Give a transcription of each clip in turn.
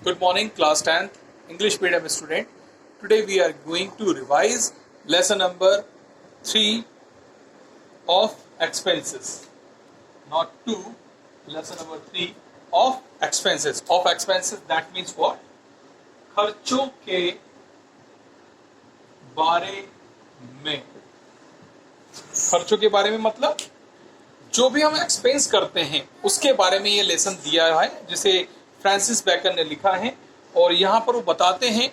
Good morning, class 10th English medium student. Today we are going to revise lesson number 3 of expenses. Not 2, lesson number 3 of expenses. Of expenses, that means what? खर्चों के बारे में. खर्चों के बारे में मतलब जो भी हम एक्सपेंस करते हैं उसके बारे में ये लेसन दिया है, जिसे फ्रांसिस बेकन ने लिखा है. और यहाँ पर वो बताते हैं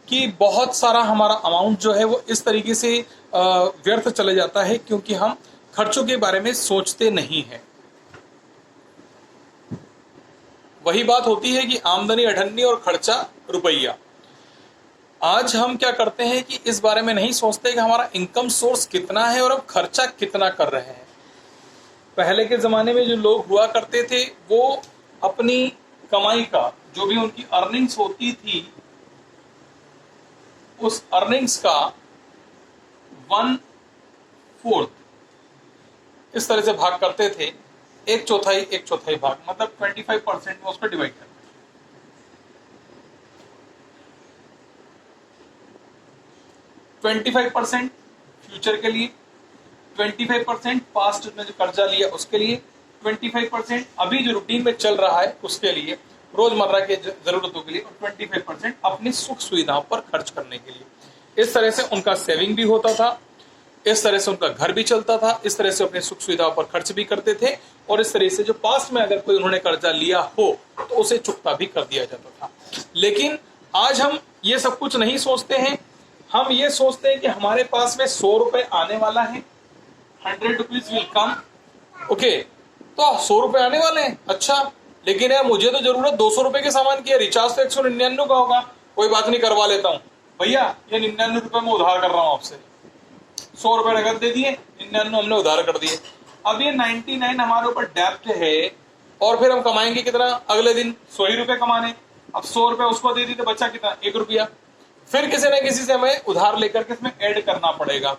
कि बहुत सारा हमारा अमाउंट जो है वो इस तरीके से व्यर्थ चले जाता है क्योंकि हम खर्चों के बारे में सोचते नहीं हैं. वही बात होती है कि आमदनी अठन्नी और खर्चा रुपया. आज हम क्या करते हैं कि इस बारे में नहीं सोचते कि हमारा इनकम सोर्स कितना है और हम खर्चा कितना कर रहे हैं. पहले के ज़माने में जो लोग हुआ करते थे वो अपनी कमाई का जो भी उनकी अर्निंग्स होती थी उस अर्निंग्स का 1/4 इस तरह से भाग करते थे. एक चौथाई भाग मतलब 25% में उसको डिवाइड करते. 25% फ्यूचर के लिए, 25% पास्ट में जो कर्जा लिया उसके लिए, 25% अभी जो रूटीन में चल रहा है उसके लिए, रोजमर्रा के जरूरतों के लिए, और 25% अपनी सुख सुविधाओं पर खर्च करने के लिए. इस तरह से उनका सेविंग भी होता था, इस तरह से उनका घर भी चलता था, इस तरह से अपनी सुख सुविधाओं पर खर्च भी करते थे. और इस तरह से जो पास्ट में अगर कोई उन्होंने कर्जा लिया हो तो उसे चुकता भी कर दिया जाता था. लेकिन आज हम ये सब कुछ नहीं सोचते हैं. हम ये सोचते हैं कि हमारे पास में 100 रुपए आने वाला है, 100 रुपीज विल कम. ओके, तो 100 रुपए आने वाले हैं, अच्छा, लेकिन यार मुझे तो जरूरत 200 रुपए के सामान की है, रिचार्ज तो 199 का होगा, कोई बात नहीं करवा लेता हूँ. भैया ये 99 रुपए में उधार कर रहा हूँ आपसे. 100 रुपए नगद दे दिए, 99 हमने उधार कर दिए. अब ये 99 हमारे ऊपर डेब्ट है और फिर हम कमाएंगे कितना? अगले दिन 100 ही रुपए कमाने. अब 100 रुपए उसको दे दी तो बचा कितना? 1 रुपया. फिर किसी न किसी से हमें उधार लेकर के इसमें ऐड करना पड़ेगा.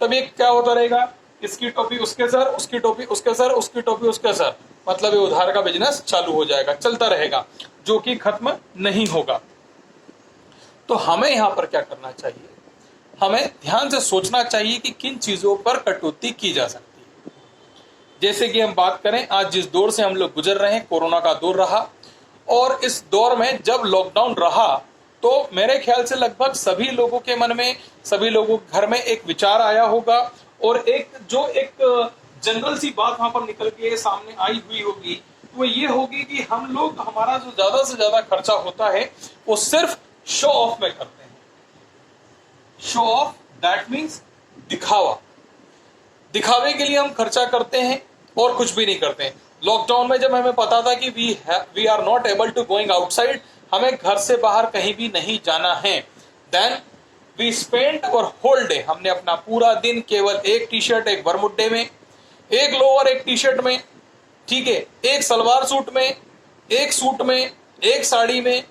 तब ये क्या होता रहेगा? इसकी टोपी उसके सर, उसकी टोपी उसके सर, उसकी टोपी उसके सर, मतलब ये उधार का बिजनेस चालू हो जाएगा, चलता रहेगा, जो कि खत्म नहीं होगा. तो हमें यहां पर क्या करना चाहिए? हमें ध्यान से सोचना चाहिए कि किन चीजों पर कटौती की जा सकती है. जैसे कि हम बात करें, आज जिस दौर से हम लोग गुजर रहे हैं, कोरोना का दौर रहा, और इस दौर में जब लॉकडाउन रहा तो मेरे ख्याल से लगभग सभी लोगों के मन में, सभी लोगों के घर में एक विचार आया होगा और एक जनरल सी बात वहां पर निकल के सामने आई हुई होगी, वो ये होगी कि हम लोग, हमारा जो ज्यादा से ज्यादा खर्चा होता है वो सिर्फ शो ऑफ में करते हैं. शो ऑफ, दैट मीन्स दिखावा. दिखावे के लिए हम खर्चा करते हैं और कुछ भी नहीं करते हैं. लॉकडाउन में जब हमें पता था कि we are not able to going outside, हमें घर से बाहर कहीं भी नहीं जाना है, then we spend our whole day, हमने अपना पूरा दिन केवल एक टी शर्ट, एक बरमुड्डे में, एक लोअर, एक टी शर्ट में, ठीक है, एक सलवार सूट में, एक सूट में, एक साड़ी में,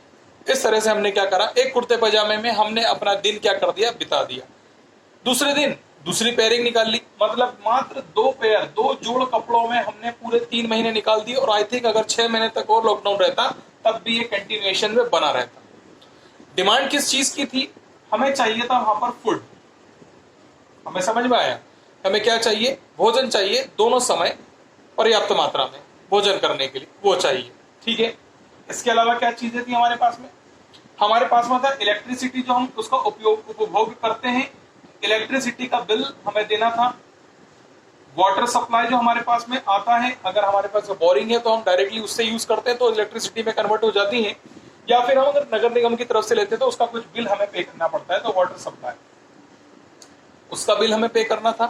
इस तरह से हमने क्या करा, एक कुर्ते पजामे में हमने अपना दिन क्या कर दिया, बिता दिया. दूसरे दिन दूसरी पेयरिंग निकाल ली, मतलब मात्र 2 जोड़ कपड़ों में हमने पूरे 3 महीने निकाल दिए. और आई थिंक अगर 6 महीने तक और लॉकडाउन रहता तब भी ये कंटिन्यूएशन में बना रहता. डिमांड किस चीज की थी? हमें चाहिए था वहां पर फूड. हमें समझ में आया? हमें क्या चाहिए? भोजन चाहिए. दोनों समय पर्याप्त मात्रा में भोजन करने के लिए वो चाहिए, ठीक है. इसके अलावा क्या चीजें थी हमारे पास में? हमारे पास में था इलेक्ट्रिसिटी, जो हम उसका उपभोग करते हैं. इलेक्ट्रिसिटी का बिल हमें देना था. वाटर सप्लाई जो हमारे पास में आता है, अगर हमारे पास बोरिंग है तो हम डायरेक्टली उससे यूज करते हैं तो इलेक्ट्रिसिटी में कन्वर्ट हो जाती है, या फिर हम अगर नगर निगम की तरफ से लेते हैं तो उसका कुछ बिल हमें पे करना पड़ता है. तो वाटर सप्लाई, उसका बिल हमें पे करना था.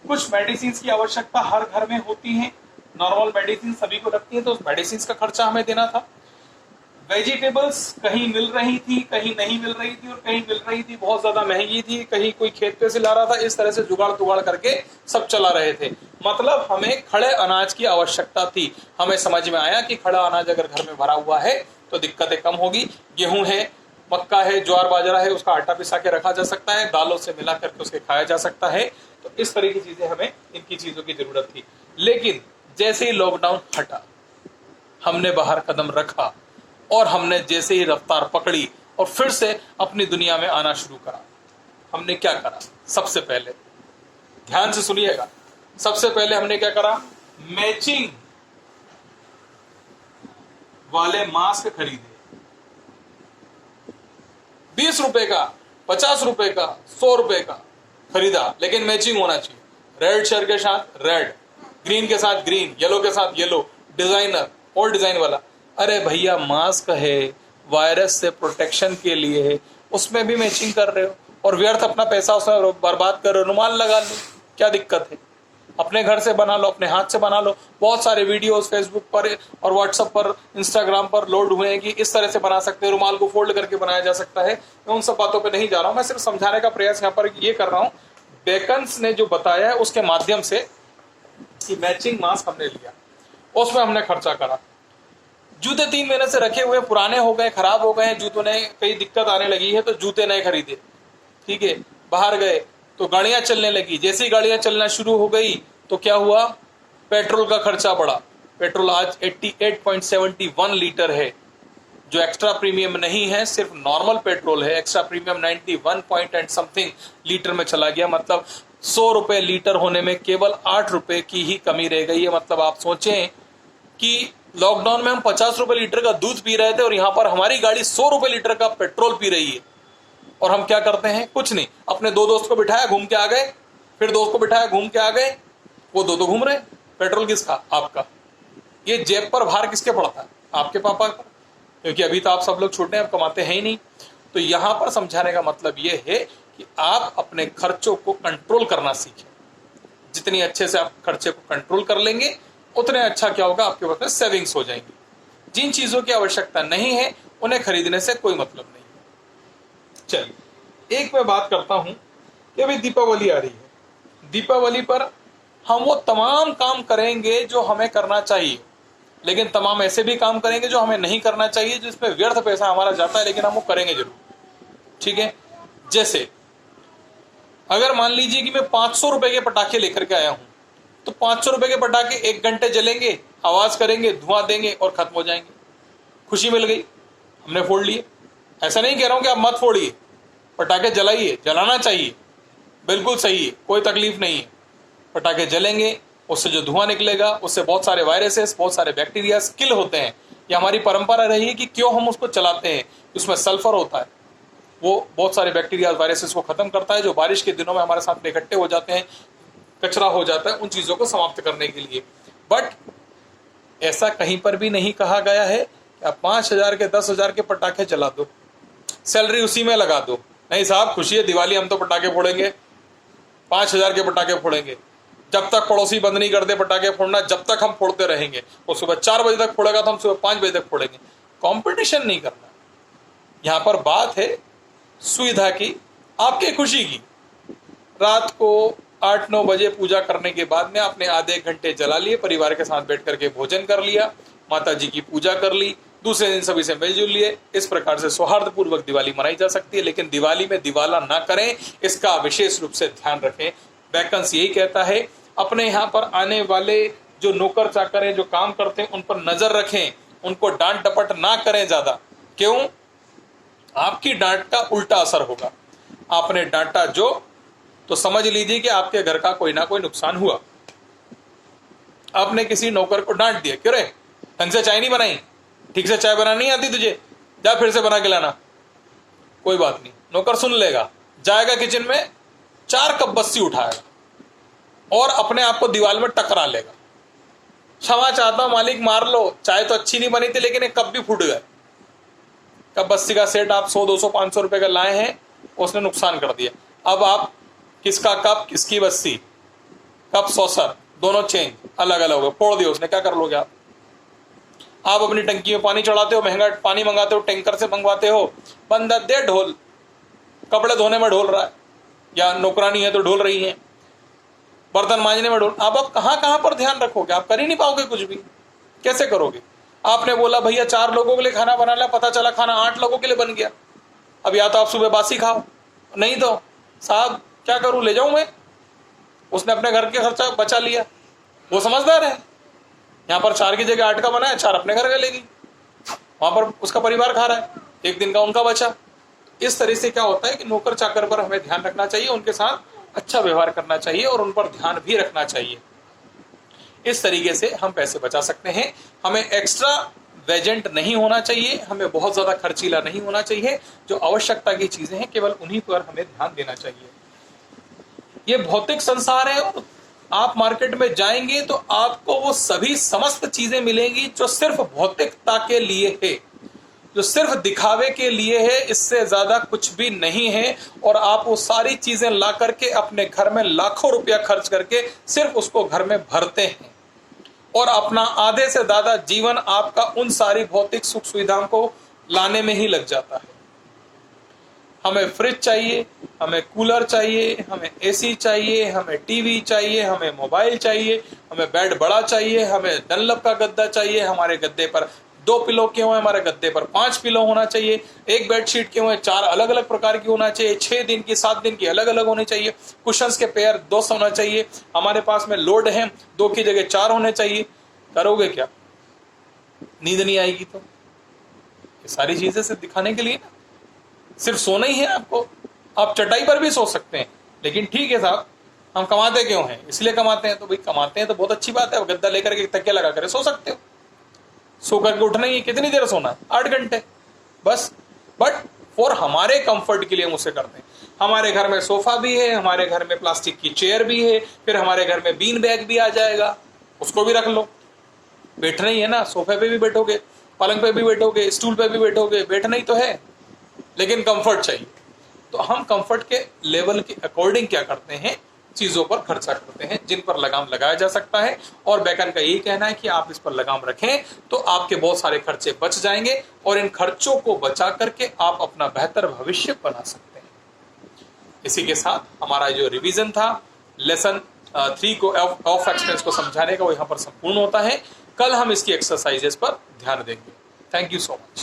कुछ मेडिसिन की आवश्यकता हर घर में होती है, नॉर्मल मेडिसिन सभी को लगती है, तो उस मेडिसिन का खर्चा हमें देना था. वेजिटेबल्स कहीं मिल रही थी, कहीं नहीं मिल रही थी, और कहीं मिल रही थी बहुत ज्यादा महंगी थी, कहीं कोई खेत पे से ला रहा था. इस तरह से जुगाड़ करके सब चला रहे थे. मतलब हमें खड़े अनाज की आवश्यकता थी. हमें समझ में आया कि खड़ा अनाज अगर घर में भरा हुआ है तो दिक्कतें कम होगी. गेहूं है, मक्का है, ज्वार बाजरा है, उसका आटा पिसा के रखा जा सकता है, दालों से मिला करके उसके खाया जा सकता है. तो इस तरह की चीजें, हमें इनकी चीजों की जरूरत थी. लेकिन जैसे ही लॉकडाउन हटा, हमने बाहर कदम रखा, और हमने जैसे ही रफ्तार पकड़ी और फिर से अपनी दुनिया में आना शुरू करा, हमने क्या करा? सबसे पहले ध्यान से सुनिएगा, सबसे पहले हमने क्या करा? मैचिंग वाले मास्क खरीदे। 20 रुपए का, 50 रुपए का, 100 रुपए का खरीदा, लेकिन मैचिंग होना चाहिए। रेड शर्ट के साथ रेड, ग्रीन के साथ ग्रीन, येलो के साथ येलो, डिजाइनर और डिजाइन वाला। अरे भैया मास्क है, वायरस से प्रोटेक्शन के लिए है, उसमें भी मैचिंग कर रहे हो और व्यर्थ अपना पैसा उसमें बर्बाद कर रहे हो। रुमाल लगा लो, क्या दिक्कत है? अपने घर से बना लो, अपने हाथ से बना लो। बहुत सारे वीडियोस फेसबुक पर और व्हाट्सएप पर, इंस्टाग्राम पर लोड हुए हैं कि इस तरह से बना सकते हैं, रुमाल को फोल्ड करके बनाया जा सकता है। मैं उन सब बातों पे नहीं जा रहा हूं, मैं सिर्फ समझाने का प्रयास यहाँ पर ये कर रहा हूं। बेकन्स ने जो बताया है उसके माध्यम से कि मैचिंग मास्क हमने लिया, उसमें हमने खर्चा करा। जूते 3 महीने से रखे हुए पुराने हो गए, खराब हो गए हैं, जूतों ने कई दिक्कत आने लगी है, तो जूते नए खरीदे। ठीक है, बाहर गए तो गाड़ियां चलने लगी, जैसे ही गाड़ियां चलना शुरू हो गई तो क्या हुआ? पेट्रोल का खर्चा बढ़ा। पेट्रोल आज 88.71 लीटर है, जो एक्स्ट्रा प्रीमियम नहीं है, सिर्फ नॉर्मल पेट्रोल है। Extra premium 91 point and something litre में चला गया। मतलब 100 रुपए लीटर होने में केवल 8 रुपए की ही कमी रह गई है। मतलब आप सोचें कि लॉकडाउन में हम 50 रुपए लीटर का दूध पी रहे थे और यहां पर हमारी गाड़ी 100 रुपए लीटर का पेट्रोल पी रही है। और हम क्या करते हैं? कुछ नहीं, अपने 2 दोस्त को बिठाया, घूम के आ गए, फिर दोस्त को बिठाया, घूम के आ गए, वो 2 घूम रहे। पेट्रोल किसका? आपका। ये जेब पर भार किसके पड़ता है? आपके पापा पर, क्योंकि अभी तो आप सब लोग छोटे हैं, आप कमाते हैं ही नहीं। तो यहां पर समझाने का मतलब ये है कि आप अपने खर्चों को कंट्रोल करना सीखें। जितनी अच्छे से आप खर्चे को कंट्रोल कर लेंगे उतने अच्छा क्या होगा? आपके पास में सेविंग्स हो जाएंगी। जिन चीजों की आवश्यकता नहीं है उन्हें खरीदने से कोई मतलब नहीं। चलिए, एक मैं बात करता हूं कि अभी दीपावली आ रही है। दीपावली पर हम वो तमाम काम करेंगे जो हमें करना चाहिए, लेकिन तमाम ऐसे भी काम करेंगे जो हमें नहीं करना चाहिए, जिसमें व्यर्थ पैसा हमारा जाता है, लेकिन हम वो करेंगे जरूर। ठीक है, जैसे अगर मान लीजिए कि मैं 500 रुपए के पटाखे लेकर के आया हूं, तो 500 रुपए के पटाखे 1 घंटे जलेंगे, आवाज करेंगे, धुआं देंगे और खत्म हो जाएंगे। खुशी मिल गई, हमने फोड़ लिए। ऐसा नहीं कह रहा हूं कि आप मत फोड़िए, पटाखे जलाइए, जलाना चाहिए, बिल्कुल सही है, कोई तकलीफ नहीं है। पटाखे जलेंगे, उससे जो धुआं निकलेगा उससे बहुत सारे वायरसेस, बहुत सारे बैक्टीरिया किल होते हैं। ये हमारी परंपरा रही है कि क्यों हम उसको चलाते हैं। उसमें सल्फर होता है, वो बहुत सारे बैक्टीरिया वायरसेस को खत्म करता है, जो बारिश के दिनों में हमारे साथ में इकट्ठे हो जाते हैं, कचरा हो जाता है, उन चीजों को समाप्त करने के लिए। बट ऐसा कहीं पर भी नहीं कहा गया है कि आप 5,000 के 10,000 के पटाखे जला दो, सैलरी उसी में लगा दो। नहीं साहब, खुशी है दिवाली, हम तो पटाखे फोड़ेंगे, 5,000 के पटाखे फोड़ेंगे। जब तक पड़ोसी बंद नहीं करते पटाखे फोड़ना, जब तक हम फोड़ते रहेंगे। वो सुबह 4 बजे तक फोड़ेगा तो हम सुबह 5 बजे तक फोड़ेंगे। कंपटीशन नहीं करना, यहां पर बात है सुविधा की, आपकी खुशी की। रात को 8-9 बजे पूजा करने के बाद में आपने आधे घंटे जला लिए, परिवार के साथ बैठ करके भोजन कर लिया, माता जी की पूजा कर ली, दूसरे दिन सभी से मिलजुल लिए। इस प्रकार से सौहार्दपूर्वक दिवाली मनाई जा सकती है, लेकिन दिवाली में दिवाला ना करें, इसका विशेष रूप से ध्यान रखें। बेकन्स यही कहता है, अपने यहाँ पर आने वाले जो नौकर चाकर हैं, जो काम करते हैं, उन पर नजर रखें, उनको डांट डपट ना करें ज्यादा। क्यों? आपकी डांट का उल्टा असर होगा। आपने डांटा जो, तो समझ लीजिए कि आपके घर का कोई ना कोई नुकसान हुआ। आपने किसी नौकर को डांट दिया, क्यों रे ढंग से चाय नहीं बनाई, ठीक से चाय बनानी नहीं आती तुझे, जा फिर से बना के लाना। कोई बात नहीं, नौकर सुन लेगा, जाएगा किचन में 4 कप बस्सी उठाएगा और अपने आप को दीवार में टकरा लेगा। क्षमा चाहता हूं मालिक, मार लो, चाय तो अच्छी नहीं बनी थी लेकिन एक कप भी फूट गए। कप बस्सी का सेट आप 100, 200, 500 रुपए का लाए हैं, उसने नुकसान कर दिया। अब आप किसका कप, किसकी बस्सी, कप सॉसर दोनों चेंज, अलग अलग हो गए, फोड़ दिया उसने, क्या कर लोगे आप? आप अपनी टंकी में पानी चढ़ाते हो, महंगा पानी मंगाते हो, टैंकर से मंगवाते हो, बंदा दे ढोल, कपड़े धोने में ढोल रहा है, या नौकरानी है तो ढोल रही है, बर्तन मांजने में ढोल। अब आप कहां पर ध्यान रखोगे? आप कर ही नहीं पाओगे कुछ भी, कैसे करोगे? आपने बोला भैया 4 लोगों के लिए खाना बना लिया, पता चला खाना 8 लोगों के लिए बन गया। अब या तो आप सुबह बासी खाओ, नहीं तो साहब क्या करूं, ले जाऊं मैं। उसने अपने घर के खर्चा बचा लिया, वो समझदार है। यहां पर 4 की जगह 8 का बनाया, 4 अपने घर का लेगी। वहां पर उसका परिवार खा रहा है, एक दिन का उनका बचा। इस तरह से क्या होता है कि नौकर चाकर पर हमें ध्यान रखना चाहिए, उनके साथ अच्छा व्यवहार करना चाहिए और उन पर ध्यान भी रखना चाहिए। इस तरीके से हम पैसे बचा सकते हैं। हमें एक्स्ट्रा वेजेंट नहीं होना चाहिए, हमें बहुत ज्यादा खर्चीला नहीं होना चाहिए। जो आवश्यकता की चीजें हैं केवल उन्हीं पर हमें ध्यान देना चाहिए। ये भौतिक संसार है और आप मार्केट में जाएंगे तो आपको वो सभी समस्त चीजें मिलेंगी जो सिर्फ भौतिकता के लिए है, जो सिर्फ दिखावे के लिए है, इससे ज्यादा कुछ भी नहीं है। और आप वो सारी चीजें ला करके अपने घर में लाखों रुपया खर्च करके सिर्फ उसको घर में भरते हैं और अपना आधे से ज्यादा जीवन आपका उन सारी भौतिक सुख सुविधाओं को लाने में ही लग जाता है। हमें फ्रिज चाहिए, हमें कूलर चाहिए, हमें एसी चाहिए, हमें टीवी चाहिए, हमें मोबाइल चाहिए, हमें बेड बड़ा चाहिए, हमें डनलप का गद्दा चाहिए, हमारे गद्दे पर 2 पिलो क्यों है, हमारे गद्दे पर 5 पिलो होना चाहिए, एक बेडशीट क्यों है 4 अलग अलग प्रकार की होना चाहिए, 6 दिन की 7 दिन की अलग अलग होनी चाहिए, कुशंस के पेयर 2 होना चाहिए, हमारे पास में लोड है 2 की जगह 4 होने चाहिए। करोगे क्या? नींद नहीं आएगी। तो ये सारी चीजें सिर्फ दिखाने के लिए ना, सिर्फ सोना ही है आपको। आप चटाई पर भी सो सकते हैं, लेकिन ठीक है साहब हम कमाते क्यों हैं? इसलिए कमाते हैं। तो भाई कमाते हैं तो बहुत अच्छी बात है, गद्दा लेकर के तकिया लगा कर सो सकते हो। सो करके उठना ही, कितनी देर सोना है? 8 घंटे बस। बट फॉर हमारे कंफर्ट के लिए हम उसे करते हैं। हमारे घर में सोफा भी है, हमारे घर में प्लास्टिक की चेयर भी है, फिर हमारे घर में बीन बैग भी आ जाएगा, उसको भी रख लो। बैठना ही है ना, सोफे पे भी बैठोगे, पलंग पे भी बैठोगे, स्टूल पे भी बैठोगे, बैठना ही तो है, लेकिन कंफर्ट चाहिए। तो हम कंफर्ट के लेवल के अकॉर्डिंग क्या करते हैं, चीजों पर खर्चा करते हैं जिन पर लगाम लगाया जा सकता है। और बैकन का यही कहना है कि आप इस पर लगाम रखें तो आपके बहुत सारे खर्चे बच जाएंगे और इन खर्चों को बचा करके आप अपना बेहतर भविष्य बना सकते हैं। इसी के साथ हमारा जो रिवीजन था लेसन 3 को ऑफ एक्सपेंस को समझाने का, वो यहाँ पर संपूर्ण होता है। कल हम इसकी एक्सरसाइजेस पर ध्यान देंगे। Thank you so much.